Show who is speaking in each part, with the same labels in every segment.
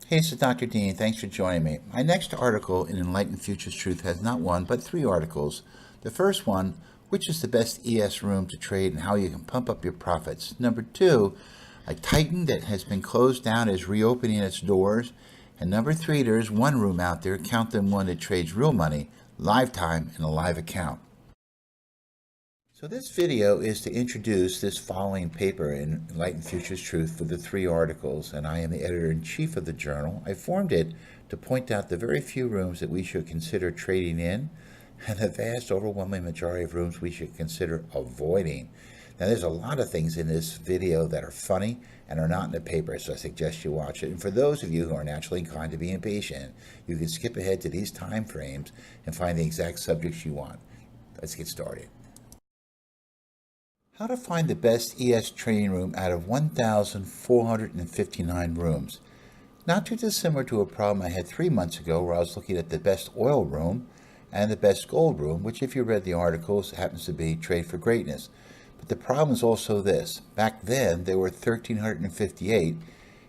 Speaker 1: Hey, this is Dr. Dean. Thanks for joining me. My next article in Enlightened Futures Truth has not one, but three articles. The first one, which is the best ES room to trade and how you can pump up your profits. Number two, a Titan that has been closed down is reopening its doors. And number three, there's one room out there, count them one, that trades real money, live time, and a live account. So this video is to introduce this following paper in Enlightened Futures Truth for the three articles, and I am the editor-in-chief of the journal. I formed it to point out the very few rooms that we should consider trading in, and the vast overwhelming majority of rooms we should consider avoiding. Now there's a lot of things in this video that are funny and are not in the paper, so I suggest you watch it. And for those of you who are naturally inclined to be impatient, you can skip ahead to these time frames and find the exact subjects you want. Let's get started. How to find the best ES trading room out of 1,459 rooms. Not too dissimilar to a problem I had 3 months ago where I was looking at the best oil room and the best gold room, which if you read the articles happens to be Trade for Greatness. But the problem is also this. Back then there were 1,358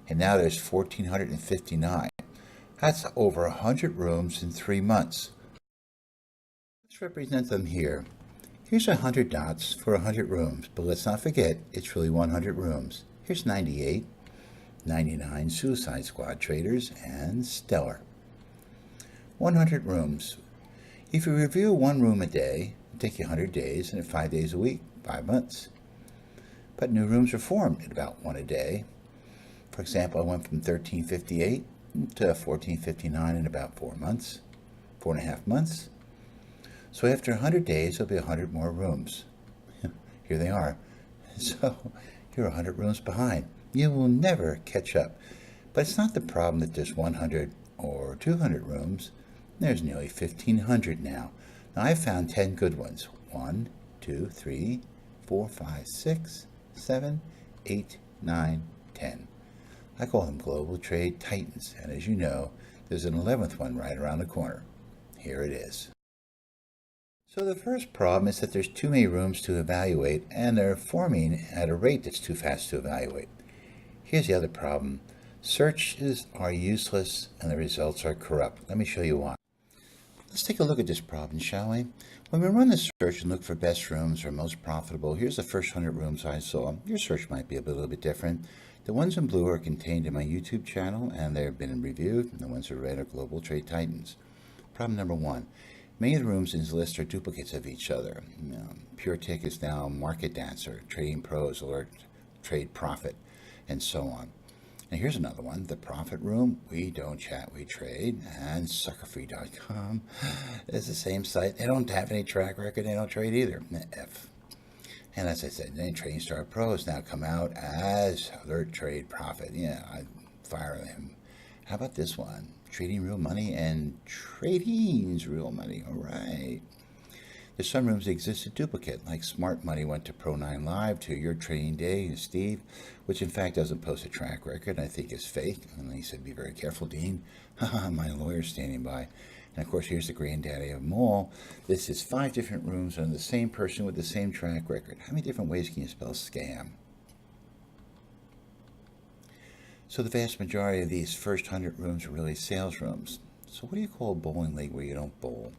Speaker 1: and now there's 1,459. That's over 100 rooms in 3 months. Let's represent them here. Here's 100 dots for 100 rooms, but let's not forget, it's really 100 rooms. Here's 98, 99 Suicide Squad traders, and Stellar. 100 rooms. If you review one room a day, it'll take you 100 days, and at 5 days a week, 5 months. But new rooms are formed at about one a day. For example, I went from 1358 to 1459 in about 4 months, 4.5 months. So after 100 days, there'll be 100 more rooms. Here they are. So you're 100 rooms behind. You will never catch up. But it's not the problem that there's 100 or 200 rooms. There's nearly 1,500 now. Now I've found 10 good ones. 1, 2, 3, 4, 5, 6, 7, 8, 9, 10. I call them Global Trade Titans. And as you know, there's an 11th one right around the corner. Here it is. So the first problem is that there's too many rooms to evaluate, and they're forming at a rate that's too fast to evaluate. Here's the other problem. Searches are useless and the results are corrupt. Let me show you why. Let's take a look at this problem, shall we? When we run the search and look for best rooms or most profitable, here's the first 100 rooms I saw. Your search might be a little bit different. The ones in blue are contained in my YouTube channel, and they've been reviewed, and the ones in red are Global Trade Titans. Problem number one. Many of the rooms in this list are duplicates of each other. Pure Tick is now Market Dancer, Trading Pros, Alert, Trade Profit, and so on. And here's another one, the Profit Room. We don't chat, we trade. And suckerfree.com is the same site. They don't have any track record, they don't trade either. F. And as I said, then Trading Star Pros now come out as Alert, Trade, Profit. Yeah, I fire them. How about this one? Trading Real Money and Trading's Real Money. All right. There's some rooms that exist in duplicate, like Smart Money went to Pro9 Live to Your Trading Day, Steve, which in fact doesn't post a track record, I think is fake. And he said, be very careful, Dean. My lawyer's standing by. And of course, here's the granddaddy of them all. This is 5 different rooms on the same person with the same track record. How many different ways can you spell scam? So the vast majority of these first 100 rooms are really sales rooms. So what do you call a bowling league where you don't bowl?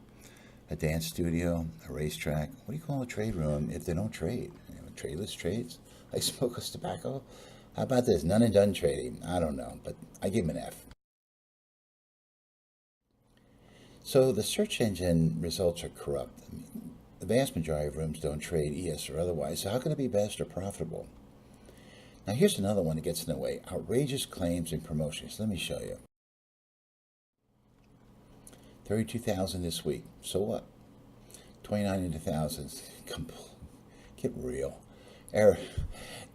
Speaker 1: A dance studio, a racetrack? What do you call a trade room if they don't trade? Tradeless trades? Like smokeless tobacco? How about this? None and done trading? I don't know, but I give them an F. So the search engine results are corrupt. The vast majority of rooms don't trade ES or otherwise, so how can it be best or profitable? Now here's another one that gets in the way. Outrageous claims and promotions. Let me show you. 32,000 this week. So what? 29 into thousands. Get real. Derrick.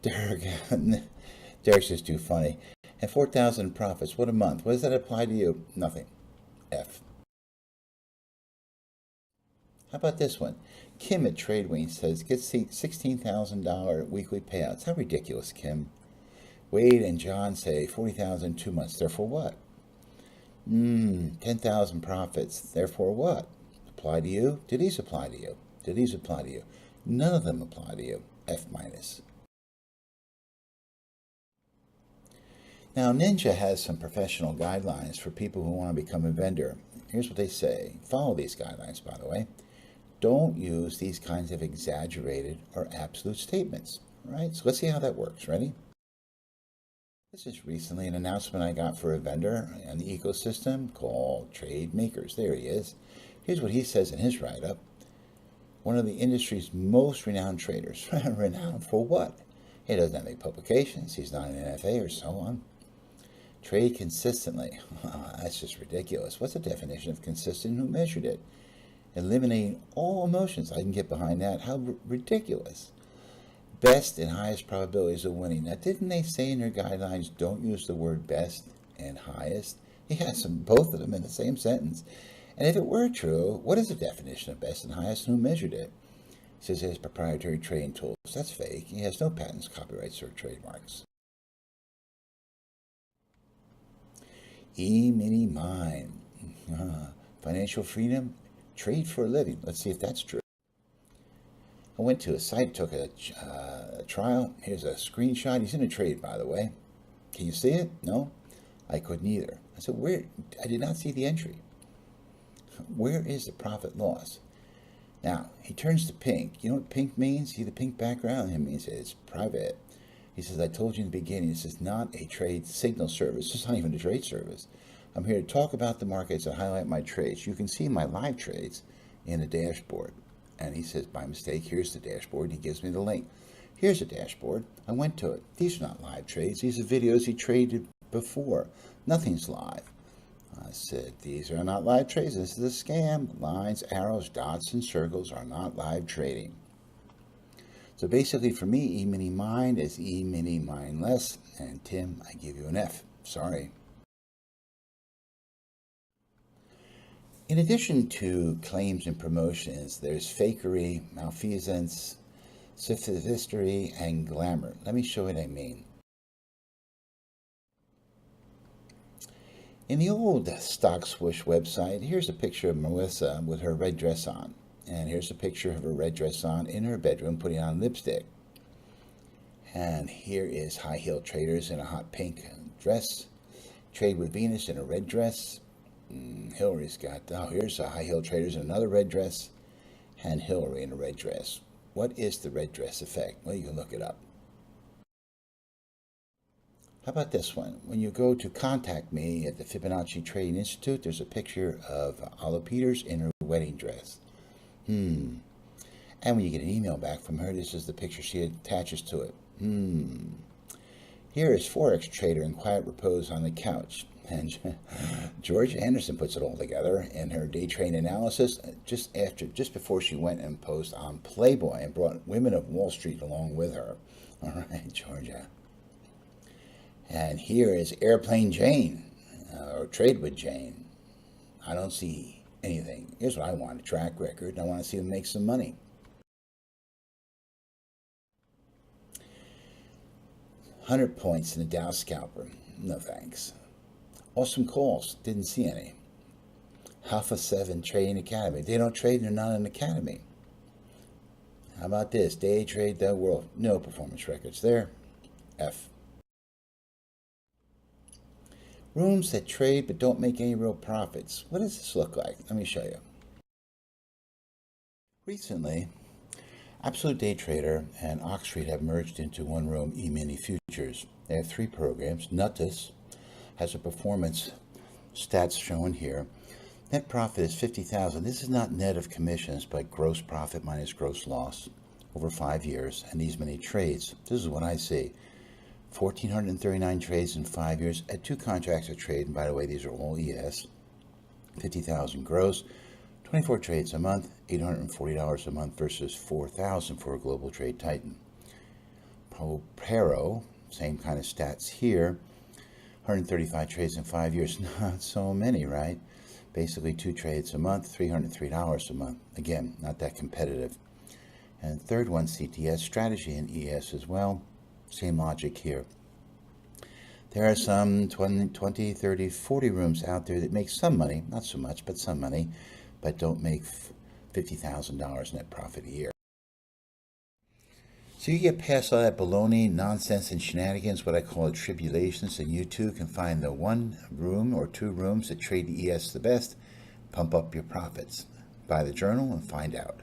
Speaker 1: Derrick's just too funny. And 4,000 profits. What a month. What does that apply to you? Nothing. F. How about this one? Kim at TradeWing says, get $16,000 weekly payouts. How ridiculous, Kim. Wade and John say, 40,000 2 months. Therefore what? 10,000 profits. Therefore what? Apply to you? Do these apply to you? Do these apply to you? None of them apply to you. F minus. Now, Ninja has some professional guidelines for people who want to become a vendor. Here's what they say. Follow these guidelines, by the way. Don't use these kinds of exaggerated or absolute statements. All right, so let's see how that works. Ready? This is recently an announcement I got for a vendor in the ecosystem called Trade Makers. There he is. Here's what he says in his write-up. One of the industry's most renowned traders. Renowned for what? He doesn't have any publications. He's not an NFA or so on. Trade consistently. That's just ridiculous. What's the definition of consistent? Who measured it? Eliminating all emotions. I can get behind that. How ridiculous. Best and highest probabilities of winning. Now, didn't they say in their guidelines, don't use the word best and highest? He has both of them in the same sentence. And if it were true, what is the definition of best and highest, and who measured it? He says he has proprietary trading tools. That's fake. He has no patents, copyrights, or trademarks. E-mini mine. Financial freedom. Trade for a living. Let's see if that's true. I went to a site, took a trial. Here's a screenshot. He's in a trade, by the way. Can you see it? No? I couldn't either. I said, where? I did not see the entry. Where is the profit loss? Now, he turns to pink. You know what pink means? See the pink background? It means it's private. He says, I told you in the beginning, this is not a trade signal service. It's not even a trade service. I'm here to talk about the markets and highlight my trades. You can see my live trades in the dashboard. And he says, by mistake, here's the dashboard. He gives me the link. Here's the dashboard. I went to it. These are not live trades. These are videos he traded before. Nothing's live. I said, these are not live trades. This is a scam. Lines, arrows, dots, and circles are not live trading. So basically for me, E-mini mine is E-mini mine less. And Tim, I give you an F. Sorry. In addition to claims and promotions, there's fakery, malfeasance, sophistry, and glamour. Let me show you what I mean. In the old Stock Swoosh website, here's a picture of Melissa with her red dress on. And here's a picture of her red dress on in her bedroom putting on lipstick. And here is High Heel Traders in a hot pink dress. Trade with Venus in a red dress. Hillary's got, here's a High Heel Traders in another red dress. And Hillary in a red dress. What is the red dress effect? Well, you can look it up. How about this one? When you go to contact me at the Fibonacci Trading Institute, there's a picture of Halle Peters in her wedding dress. And when you get an email back from her, this is the picture she attaches to it. Here is Forex trader in quiet repose on the couch. And George Anderson puts it all together in her day trade analysis just before she went and posed on Playboy and brought Women of Wall Street along with her. All right, Georgia. And here is Airplane Jane, or Trade with Jane. I don't see anything. Here's what I want, a track record. I want to see them make some money. $100 points in the Dow Scalper. No thanks. Awesome calls. Didn't see any. Alpha 7 Trading Academy. They don't trade, they're not an academy. How about this? Day Trade the World. No performance records there. F. Rooms that trade but don't make any real profits. What does this look like? Let me show you. Recently, Absolute Day Trader and Oxford have merged into one room, E-mini Futures. They have 3 programs. Nutus has a performance stats shown here. Net profit is $50,000. This is not net of commissions, but gross profit minus gross loss over 5 years and these many trades. This is what I see. 1,439 trades in 5 years at 2 contracts a trade. And by the way, these are all ES. 50,000 gross. 24 trades a month, $840 a month versus $4,000 for a global trade titan. Propero, same kind of stats here. 135 trades in 5 years. Not so many, right? Basically 2 trades a month, $303 a month. Again, not that competitive. And third one, CTS, strategy and ES as well. Same logic here. There are some 20, 30, 40 rooms out there that make some money, not so much, but some money, but don't make $50,000 net profit a year. So you get past all that baloney, nonsense, and shenanigans, what I call tribulations, and you too can find the one room or two rooms that trade ES the best. Pump up your profits. Buy the journal and find out.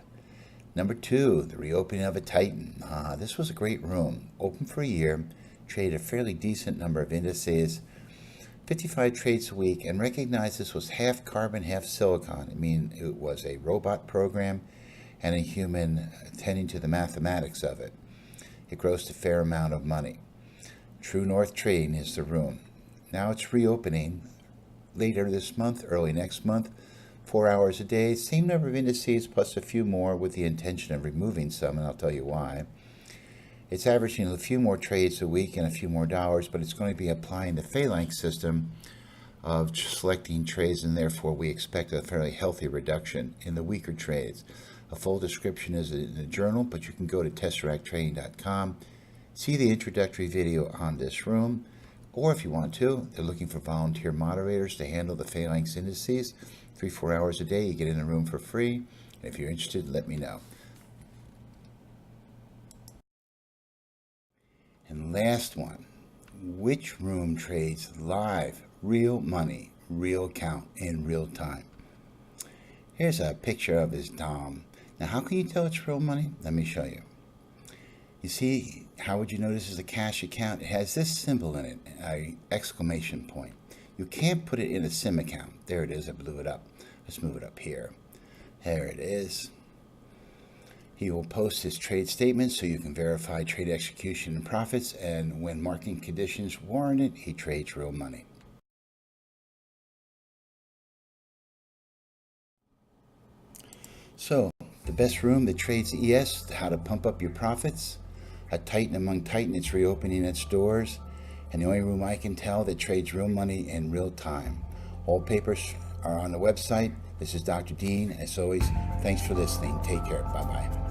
Speaker 1: Number 2, the reopening of a Titan. This was a great room. Open for a year, traded a fairly decent number of indices, 55 trades a week, and recognize this was half carbon, half silicon. I mean, it was a robot program and a human attending to the mathematics of it. It grossed a fair amount of money. True North Trading is the room. Now it's reopening later this month, early next month, 4 hours a day, same number of indices plus a few more with the intention of removing some, and I'll tell you why. It's averaging a few more trades a week and a few more dollars, but it's going to be applying the phalanx system of selecting trades, and therefore we expect a fairly healthy reduction in the weaker trades. A full description is in the journal, but you can go to tesseracttrading.com, see the introductory video on this room, or if you want to, they're looking for volunteer moderators to handle the phalanx indices. 3-4 hours a day, you get in the room for free. And if you're interested, let me know. And last one, which room trades live, real money, real count, in real time? Here's a picture of his Dom. Now, how can you tell it's real money? Let me show you. You see, how would you know this is a cash account? It has this symbol in it, an exclamation point. You can't put it in a SIM account. There it is, I blew it up. Let's move it up here. There it is. He will post his trade statements so you can verify trade execution and profits, and when market conditions warrant it, he trades real money. So, the best room that trades ES, how to pump up your profits. A Titan among Titan, it's reopening its doors. And the only room I can tell that trades real money in real time. All papers are on the website. This is Dr. Dean. As always, thanks for listening. Take care. Bye-bye.